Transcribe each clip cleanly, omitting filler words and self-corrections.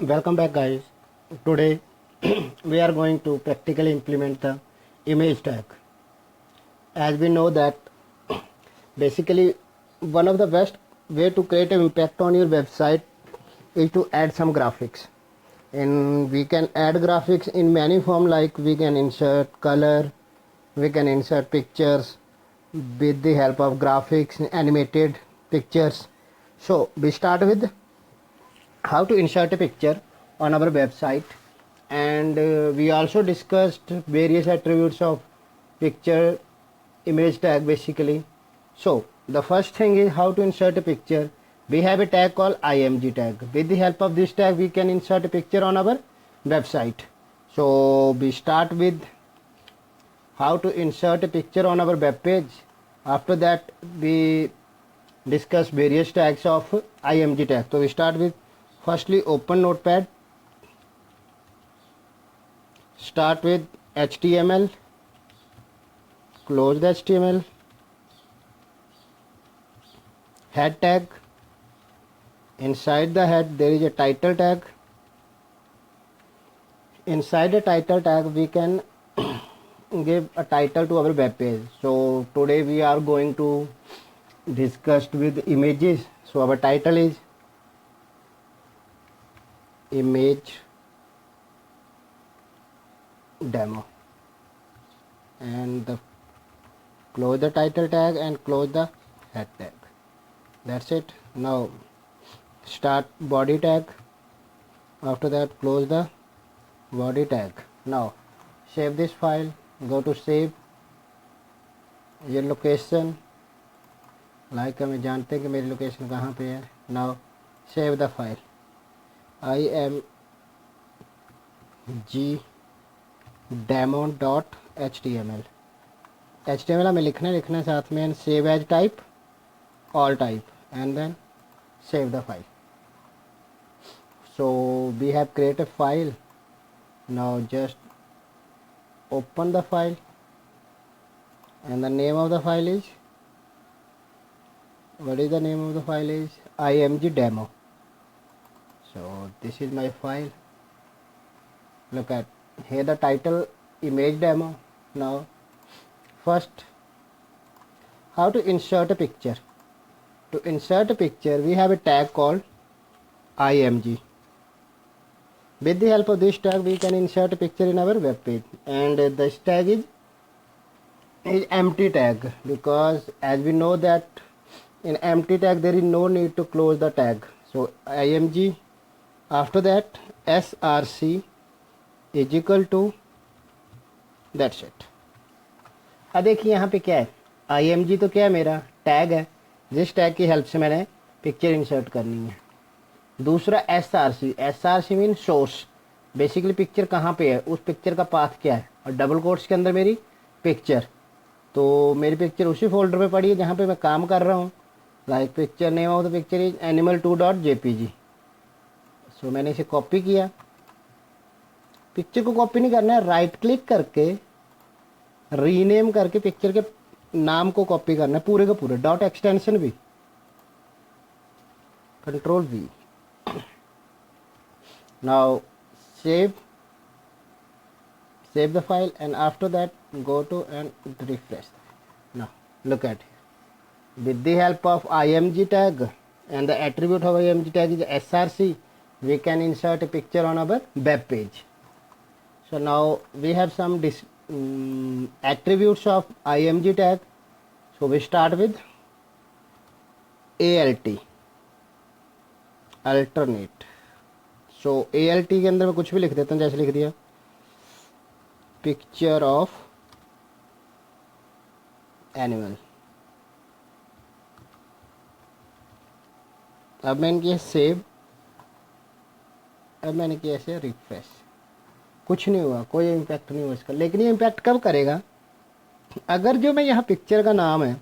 Welcome back, guys. Today we are going to practically implement the image tag. As we know that basically one of the best way to create an impact on your website is to add some graphics. And we can add graphics in many form, like we can insert color, we can insert pictures with the help of graphics, animated pictures. So we start with how to insert a picture on our website, and we also discussed various attributes of picture image tag basically. So the first thing is how to insert a picture. We have a tag called img tag. With the help of this tag we can insert a picture on our website. So we start with how to insert a picture on our web page. After that we discuss various tags of img tag. So we start with firstly open notepad, start with HTML, close the HTML, head tag. Inside the head there is a title tag. Inside the title tag we can give a title to our web page. So today we are going to discuss with images. So our title is image demo, and close the title tag and close the head tag. That's it. Now start body tag. After that close the body tag. Now save this file, go to save, ये location like हमें जानते हैं कि मेरी location कहाँ पे है. Now save the file img.demo.html. HTML हमें लिखना है साथ में, and save as type all type, and then save the file. So we have created a file. Now just open the file, and the name of the file is, what is the name of the file is img demo. So this is my file. Look at here the title image demo. Now first how to insert a picture. To insert a picture we have a tag called img. With the help of this tag we can insert a picture in our web page, and this tag is empty tag, because as we know that in empty tag there is no need to close the tag. So img, after that src is equal to, that's it. अब देखिए यहाँ पे क्या है, img तो क्या है, मेरा टैग है जिस टैग की हेल्प से मैंने पिक्चर इंसर्ट करनी है. दूसरा src mean source, basically picture कहाँ पे है, उस पिक्चर का पाथ क्या है, और डबल कोट्स के अंदर मेरी पिक्चर. तो मेरी पिक्चर उसी फोल्डर में पड़ी है जहाँ पे मैं काम कर रहा हूँ. Like picture name of the picture is animal2.jpg. सो मैंने इसे कॉपी किया. पिक्चर को कॉपी नहीं करना है, राइट क्लिक करके रीनेम करके पिक्चर के नाम को कॉपी करना है पूरे का पूरे, डॉट एक्सटेंशन भी, control V. Now save the file, and after that go to and refresh. Now look at here. With the help of img tag and the attribute of img tag is src, we can insert a picture on our web page. So now we have some attributes of img tag. So we start with alt, alternate. So alt के अंदर मैं कुछ भी लिख देता हूँ, जैसे लिख दिया पिक्चर ऑफ एनिमल. अब मैंने किया सेव, अब मैंने किया ऐसे रिफ्रेश. कुछ नहीं हुआ, कोई इम्पैक्ट नहीं हुआ इसका. लेकिन ये इम्पैक्ट कब करेगा, अगर जो मैं यहाँ पिक्चर का नाम है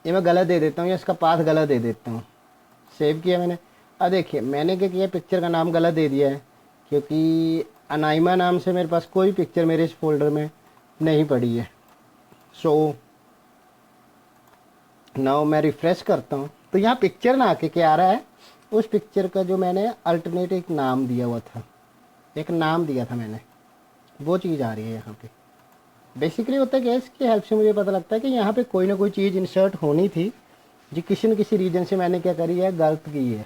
ये मैं गलत दे देता हूँ, या इसका पाथ गलत दे देता हूँ. सेव किया मैंने. अब देखिए मैंने क्या किया, पिक्चर का नाम गलत दे दिया है, क्योंकि अनाइमा नाम से मेरे पास कोई पिक्चर मेरे इस फोल्डर में नहीं पड़ी है. सो नाउ मैं रिफ्रेश करता हूँ तो यहाँ पिक्चर ना आके क्या आ रहा है, उस पिक्चर का जो मैंने अल्टरनेट एक नाम दिया हुआ था, एक नाम दिया था मैंने, वो चीज़ आ रही है यहाँ पे। बेसिकली होता है क्या, इसकी हेल्प से मुझे पता लगता है कि यहाँ पे कोई ना कोई चीज़ इंसर्ट होनी थी जो किसी न किसी रीजन से मैंने क्या करी है, गलत की है,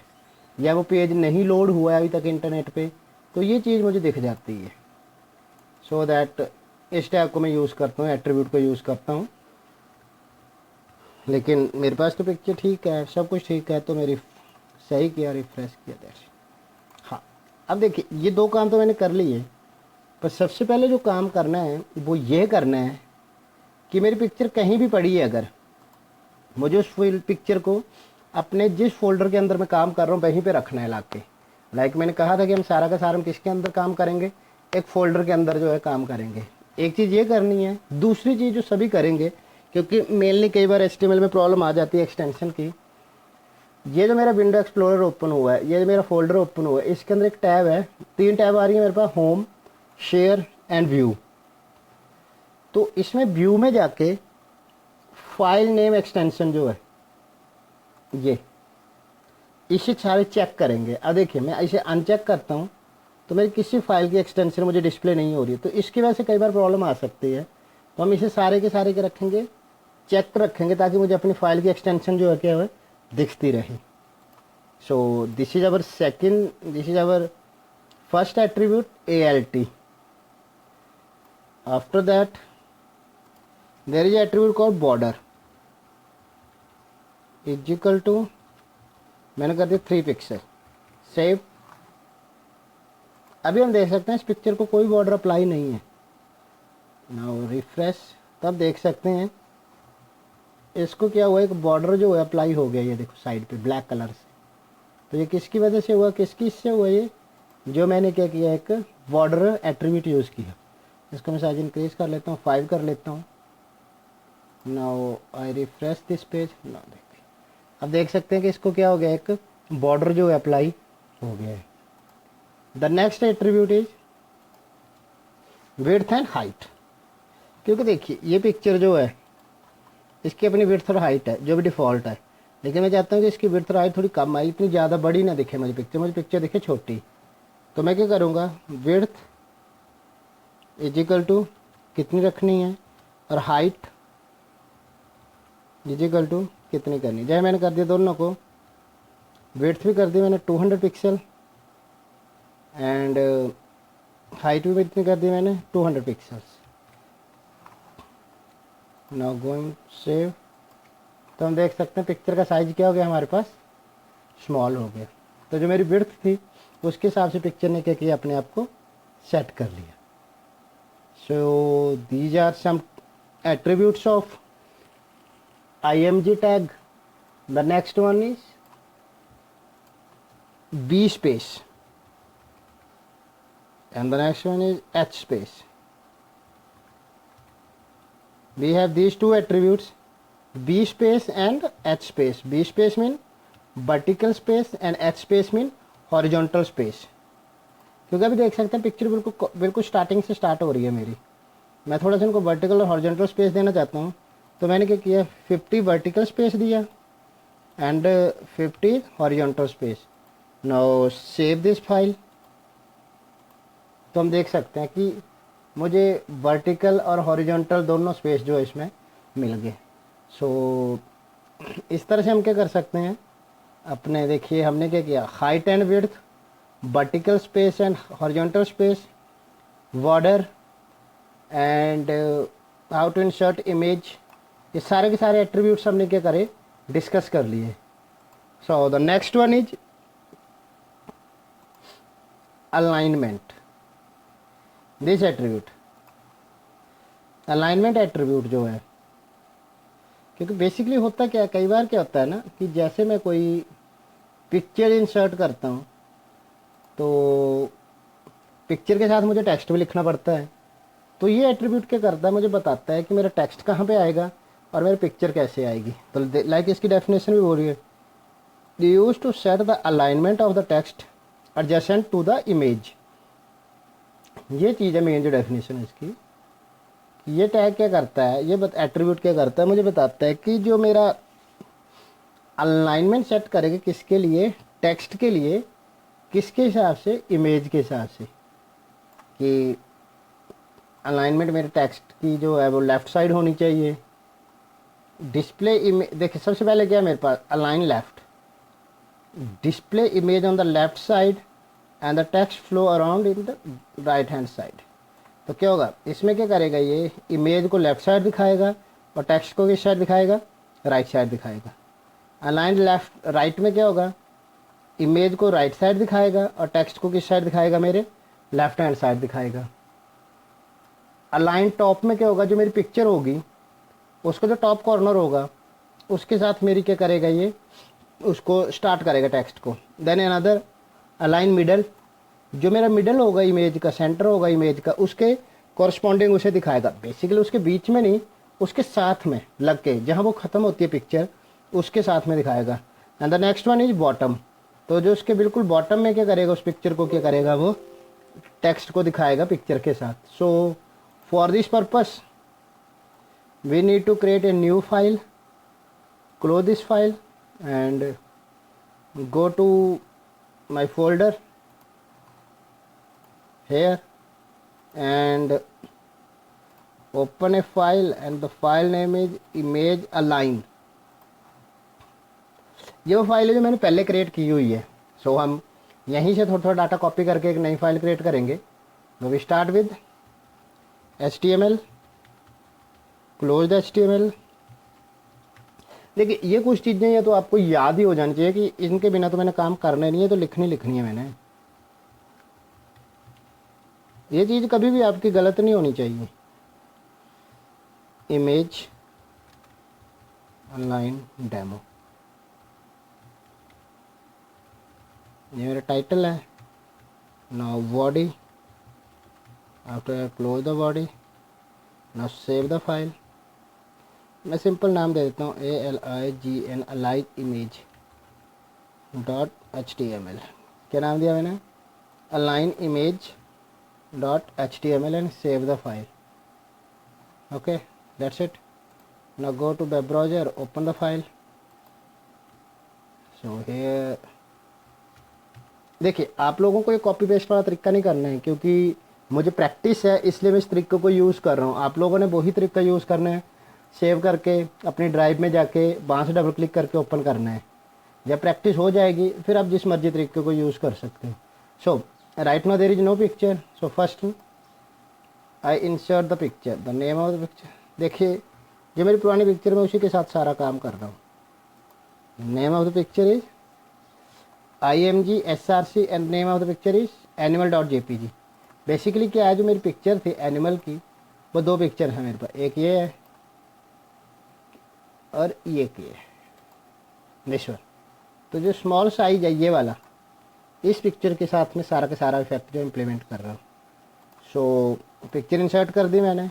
या वो पेज नहीं लोड हुआ है अभी तक इंटरनेट पे, तो ये चीज़ मुझे दिख जाती है। सो दैट इस टैग को मैं यूज़ करता हूँ, एट्रीब्यूट को यूज़ करता हूँ। लेकिन मेरे पास तो पिक्चर ठीक है, सब कुछ ठीक है, तो मेरी सही किया, रिफ्रेश किया दैट्स। हाँ, अब देखिए ये दो काम तो मैंने कर लिए, पर सबसे पहले जो काम करना है वो ये करना है कि मेरी पिक्चर कहीं भी पड़ी है, अगर मुझे उस पिक्चर को अपने जिस फोल्डर के अंदर मैं काम कर रहा हूँ वहीं पे रखना है ला के। लाइक मैंने कहा था कि हम सारा का सारा हम किसके अंदर काम करेंगे, एक फोल्डर के अंदर जो है काम करेंगे। एक चीज़ ये करनी है। दूसरी चीज़ जो सभी करेंगे, क्योंकि मेनली कई बार HTML में प्रॉब्लम आ जाती है एक्सटेंशन की, ये जो मेरा विंडो एक्सप्लोरर ओपन हुआ है, ये जो मेरा फोल्डर ओपन हुआ है, इसके अंदर एक टैब है, 3 टैब आ रही है मेरे पास, होम, शेयर एंड व्यू। तो इसमें व्यू में जाके फाइल नेम एक्सटेंशन जो है ये, इसे सारे चेक करेंगे। अब देखिए मैं इसे अनचेक करता हूँ तो मेरी किसी फाइल की एक्सटेंशन मुझे डिस्प्ले नहीं हो रही है, तो इसकी वजह से कई बार प्रॉब्लम आ सकती है। तो हम इसे सारे के सारे के रखेंगे, चेक रखेंगे, ताकि मुझे अपनी फाइल की एक्सटेंशन जो है क्या है दिखती रहे। So this is our second, this is our first attribute ALT। After that there is attribute called border, is equal to, मैंने कर दिया 3 पिक्सल, सेव। अभी हम देख सकते हैं इस पिक्चर को कोई बॉर्डर अप्लाई नहीं है। नाउ रिफ्रेश, तब देख सकते हैं इसको क्या हुआ, एक बॉर्डर जो है अप्लाई हो गया, ये देखो साइड पे ब्लैक कलर से। तो ये किसकी वजह से हुआ, किसकी इससे हुआ, ये जो मैंने क्या किया, एक बॉर्डर एट्रीब्यूट यूज़ किया। इसको मैं साइज इंक्रीज कर लेता हूँ, 5 कर लेता हूँ। Now I refresh this page. Now देखिए, अब देख सकते हैं कि इसको क्या हो गया, एक बॉर्डर जो है अप्लाई हो गया है। The next attribute is width and height. क्योंकि देखिए ये पिक्चर जो है इसकी अपनी विड्थ और हाइट है जो भी डिफ़ॉल्ट है, लेकिन मैं चाहता हूँ कि इसकी विड्थ और हाइट थोड़ी कम आई, इतनी ज़्यादा बड़ी ना दिखे मुझे पिक्चर दिखे छोटी। तो मैं क्या करूँगा, विड्थ इज इक्वल टू कितनी रखनी है, और हाइट इज इक्वल टू कितनी करनी। जैसे मैंने कर दिया दोनों को, विड्थ भी कर दी मैंने 200 पिक्सल एंड हाइट भी इतनी कर दी मैंने 200 पिक्सल्स। Now going save. तो हम देख सकते हैं पिक्चर का साइज क्या हो गया, हमारे पास स्मॉल हो गया। तो जो मेरी विड्थ थी उसके हिसाब से पिक्चर ने क्या किया, अपने आप को सेट कर लिया। So these are some attributes of IMG tag. The next one is B space and the next one is H space. We have these two attributes, B space and H space. B space mean vertical space and H space mean horizontal space. क्योंकि अभी देख सकते हैं picture बिल्कुल starting से start हो रही है मेरी, मैं थोड़ा सा इनको वर्टिकल और हॉरिजॉन्टल स्पेस देना चाहता हूँ। तो मैंने क्या किया, 50 वर्टिकल स्पेस दिया and 50 horizontal space. Now save this file. तो हम देख सकते हैं कि मुझे वर्टिकल और हॉरिजॉन्टल दोनों स्पेस जो है इसमें मिल गए। सो इस तरह से हम क्या कर सकते हैं अपने, देखिए हमने क्या किया, height and width, vertical space and horizontal space, border and how to insert image, ये सारे के सारे एट्रीब्यूट्स हमने क्या करे, डिस्कस कर लिए। So the next one is alignment. This attribute, alignment attribute जो है, क्योंकि बेसिकली होता क्या है, कई बार क्या होता है ना कि जैसे मैं कोई पिक्चर इंसर्ट करता हूँ तो पिक्चर के साथ मुझे टेक्स्ट भी लिखना पड़ता है। तो ये एट्रीब्यूट क्या करता है, मुझे बताता है कि मेरा टेक्स्ट कहाँ पे आएगा और मेरी पिक्चर कैसे आएगी। तो लाइक इसकी डेफिनेशन भी बोल रही है, use to set the alignment of the text adjacent to the image. ये चीज़ है मेन जो डेफिनेशन है इसकी। ये टैग क्या करता है, ये एट्रीब्यूट क्या करता है, मुझे बताता है कि जो मेरा अलाइनमेंट सेट करेगा किसके लिए, टेक्स्ट के लिए किसके हिसाब से, इमेज के हिसाब से, कि अलाइनमेंट मेरे टेक्स्ट की जो है वो लेफ़्ट साइड होनी चाहिए। डिस्प्ले इमेज, देखिए सबसे पहले क्या है मेरे पास, align left, display image on the left side and the text flow around in the right hand side. तो क्या होगा इसमें, क्या करेगा ये, इमेज को लेफ़्ट साइड दिखाएगा और टेक्स्ट को किस साइड दिखाएगा, राइट साइड दिखाएगा। अलाइन लेफ़्ट राइट में क्या होगा, इमेज को राइट साइड दिखाएगा और टेक्स्ट को किस साइड दिखाएगा, मेरे लेफ्ट हैंड साइड दिखाएगा। अलाइन टॉप में क्या होगा, जो मेरी पिक्चर होगी उसका जो टॉप कॉर्नर होगा उसके साथ मेरी क्या करेगा ये, उसको स्टार्ट करेगा टेक्स्ट को। देन अनदर अलाइन मिडल, जो मेरा मिडल होगा इमेज का, सेंटर होगा इमेज का, उसके कॉरस्पॉन्डिंग उसे दिखाएगा। बेसिकली उसके बीच में नहीं, उसके साथ में लग के, जहाँ वो ख़त्म होती है पिक्चर उसके साथ में दिखाएगा। And the next one is bottom, तो जो उसके बिल्कुल बॉटम में क्या करेगा, उस पिक्चर को क्या करेगा, वो टेक्स्ट को दिखाएगा पिक्चर के साथ। So for this purpose we need to create a new file, close this file and go to my folder here and open a file and the file name is image align। ये वो file है जो मैंने पहले create की हुई है। सो हम यहीं से थोड़ा थोड़ा डाटा कॉपी करके एक नई फाइल क्रिएट करेंगे। We start with HTML, close HTML। देखिए ये कुछ चीज़ें ये तो आपको याद ही हो जानी चाहिए कि इनके बिना तो मैंने काम करना नहीं है, तो लिखनी है मैंने। ये चीज़ कभी भी आपकी गलत नहीं होनी चाहिए। इमेज अलाइन डेमो, ये मेरा टाइटल है। Now body, after close the body, now save the file. मैं सिंपल नाम दे देता हूँ ALIGN अलाइन इमेज .html। क्या नाम दिया मैंने, align image .html and save the file. Okay that's it. Now go to web browser, open the file. So here देखिए आप लोगों को ये कॉपी पेस्ट वाला तरीका नहीं करना है, क्योंकि मुझे प्रैक्टिस है इसलिए मैं इस तरीके को यूज़ कर रहा हूँ। आप लोगों ने वही तरीका यूज़ करना है, सेव करके अपनी ड्राइव में जाके वहाँ से डबल क्लिक करके ओपन करना है। जब प्रैक्टिस हो जाएगी फिर आप जिस मर्जी तरीके को यूज़ कर सकते हो। So right now there is no picture, so first I insert the picture, the name of the picture. देखिए जो मेरी पुरानी पिक्चर में उसी के साथ सारा काम कर रहा हूँ। Name of the picture is IMG SRC and name of the picture is animal.jpg। Basically क्या है, जो मेरी पिक्चर थी एनिमल की, वो दो पिक्चर है मेरे पास, एक ये है और ये है दिस वन। तो जो स्मॉल साइज है ये वाला, इस पिक्चर के साथ में सारा का सारा इफेक्ट जो इम्प्लीमेंट कर रहा हूँ। सो पिक्चर इंसर्ट कर दी मैंने,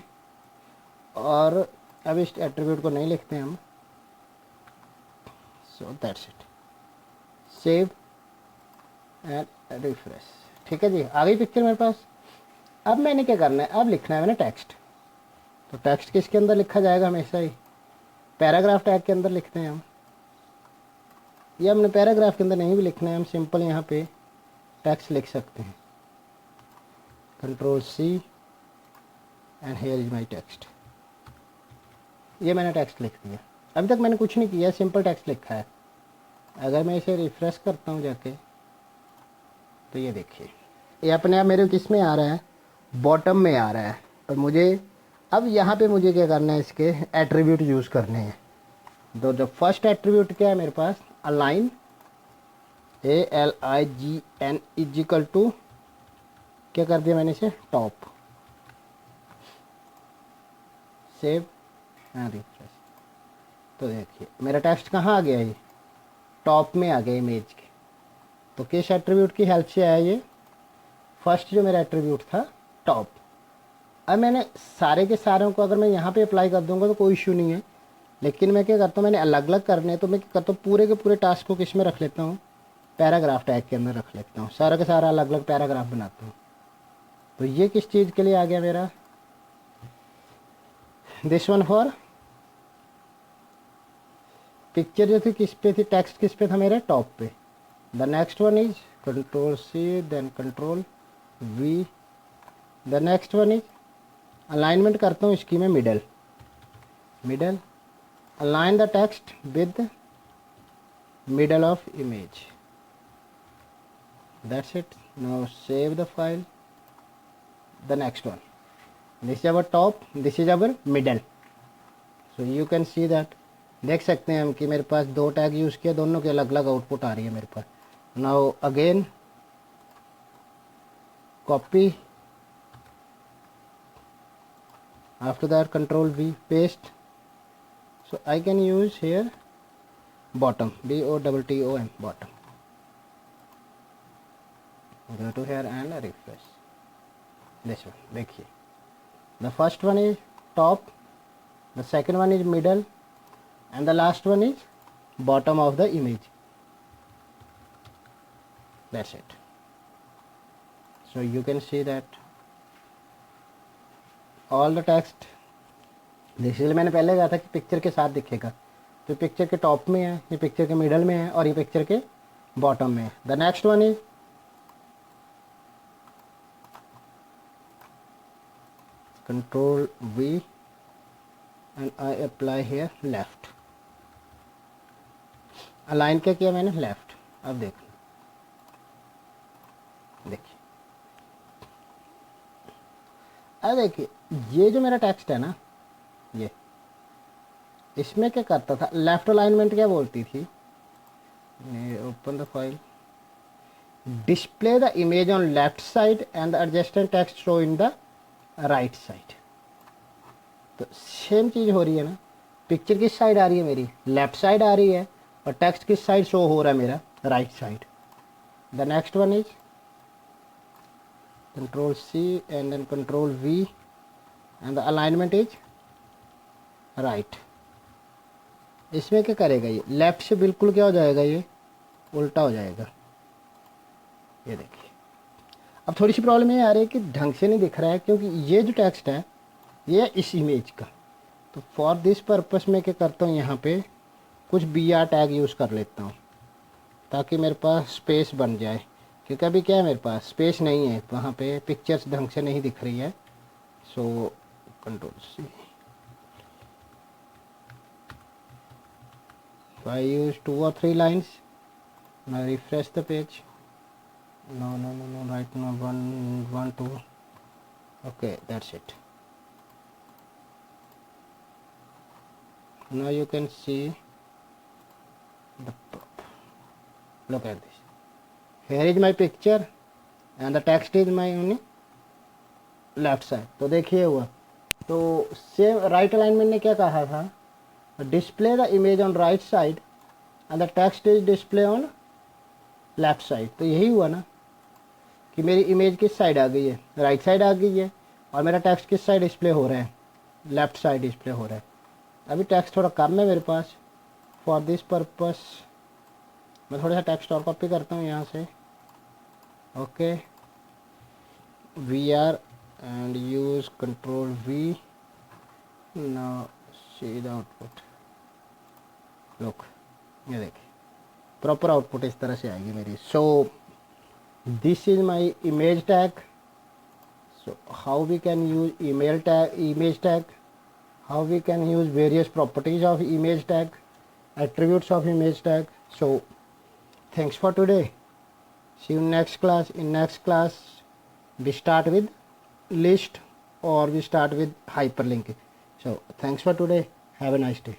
और अब इस एट्रीब्यूट को नहीं लिखते हम। So that's it, save and refresh. ठीक है जी, आ गई पिक्चर मेरे पास। अब मैंने क्या करना है, अब लिखना है मैंने टेक्स्ट। तो टेक्स्ट किसके अंदर लिखा जाएगा, हमेशा ही पैराग्राफ टैग के अंदर लिखते हैं हम। ये हमने पैराग्राफ के अंदर नहीं भी लिखना है, हम सिंपल यहाँ पे टेक्स्ट लिख सकते हैं। Ctrl+C and here is my text. ये मैंने टेक्स्ट लिख दिया। अभी तक मैंने कुछ नहीं किया, सिंपल टेक्स्ट लिखा है। अगर मैं इसे रिफ्रेश करता हूँ जाके, तो ये देखिए ये अपने आप मेरे किस में आ रहा है, बॉटम में आ रहा है। और मुझे अब यहाँ पे मुझे क्या करना है, इसके एट्रीब्यूट यूज़ करने हैं। तो जो फर्स्ट एट्रीब्यूट क्या है मेरे पास, align ALIGN is equal to, क्या कर दिया मैंने इसे, टॉप। Save and refresh. तो देखिए मेरा टेक्स्ट कहाँ आ गया, ये टॉप में आ गया इमेज के। तो किस एट्रीब्यूट की हेल्प से आया ये, फर्स्ट जो मेरा एट्रीब्यूट था टॉप। अब मैंने सारे के सारों को अगर मैं यहाँ पे अप्लाई कर दूंगा तो कोई इशू नहीं है, लेकिन मैं क्या करता हूँ, मैंने अलग अलग करने हैं। तो मैं क्या करता हूँ, पूरे के पूरे टास्क को किस में रख लेता हूँ, पैराग्राफ टैग के अंदर रख लेता हूँ। सारा का सारा अलग अलग पैराग्राफ बनाता हूँ। तो ये किस चीज़ के लिए आ गया मेरा, दिस वन फॉर पिक्चर जो थी किस पे थी, टेक्स्ट किस पे था मेरे, टॉप पे। The next one is Control C, then Control V. The next one is alignment करता हूँ इसकी मैं middle. Align the text with middle of image. That's it. Now save the file. The next one. This is our top. This is our middle. So you can see that. देख सकते हैं हम कि मेरे पास दो टैग यूज़ किया, दोनों की अलग अलग आउटपुट आ रही है मेरे पास. Now again copy, after that control V, paste. So I can use here bottom, BOTTOM, bottom. Go to here and refresh. This one, देखिए. The first one is top, the second one is middle, and the last one is bottom of the image. That's it. So you can see that all the text, इसलिए मैंने पहले कहा था कि picture के साथ दिखेगा. तो पिक्चर के टॉप में है, ये पिक्चर के मिडल में है और ये पिक्चर के बॉटम में है. The next one is control V and I apply here left. Align क्या किया मैंने? लेफ्ट. अब देखिए अब देखिए ये जो मेरा टेक्स्ट है ना, ये इसमें क्या करता था, लेफ्ट अलाइनमेंट क्या बोलती थी, open the file, display the image on left side and the adjacent text show in the right side. तो सेम चीज़ हो रही है ना, पिक्चर किस साइड आ रही है मेरी? लेफ्ट साइड आ रही है, और टेक्स्ट किस साइड शो हो रहा है मेरा? Right side. The next one is control C and then control V and the alignment is right. इसमें क्या करेगा, ये लेफ्ट से बिल्कुल क्या हो जाएगा, ये उल्टा हो जाएगा. ये देखिए अब थोड़ी सी प्रॉब्लम ये आ रही है कि ढंग से नहीं दिख रहा है, क्योंकि ये जो टेक्स्ट है ये इस इमेज का. तो फॉर दिस पर्पस मैं क्या करता हूँ, यहाँ पे कुछ BR टैग यूज़ कर लेता हूँ ताकि मेरे पास स्पेस बन जाए, क्योंकि अभी क्या है मेरे पास स्पेस नहीं है, वहाँ पे पिक्चर्स ढंग से नहीं दिख रही है. So control C, I use 2 or 3 lines. Now refresh the page. No, right now 1, 2. Okay, that's it. Now you can see the top. Look at this. Here is my picture and the text is my only left side. तो देखिए हुआ. तो same right alignment ने क्या कहा था, display the image on right side and the text is display on left side. तो यही हुआ ना कि मेरी इमेज किस साइड आ गई है? राइट साइड आ गई है, और मेरा टेक्स्ट किस साइड डिस्प्ले हो रहा है? लेफ्ट साइड डिस्प्ले हो रहा है. अभी टेक्स्ट थोड़ा कम है मेरे पास. फॉर दिस पर्पस मैं थोड़ा सा टेक्स्ट और कॉपी करता हूँ यहाँ से. ओके, VR and use control V. now see the output. Look, ये देखिए प्रॉपर आउटपुट इस तरह से आएगी मेरी. So this is my image tag. So how we can use image tag, how we can use various properties of image tag, attributes of image tag. So thanks for today. See you next class. In next class we start with list or we start with hyperlink. So thanks for today. Have a nice day.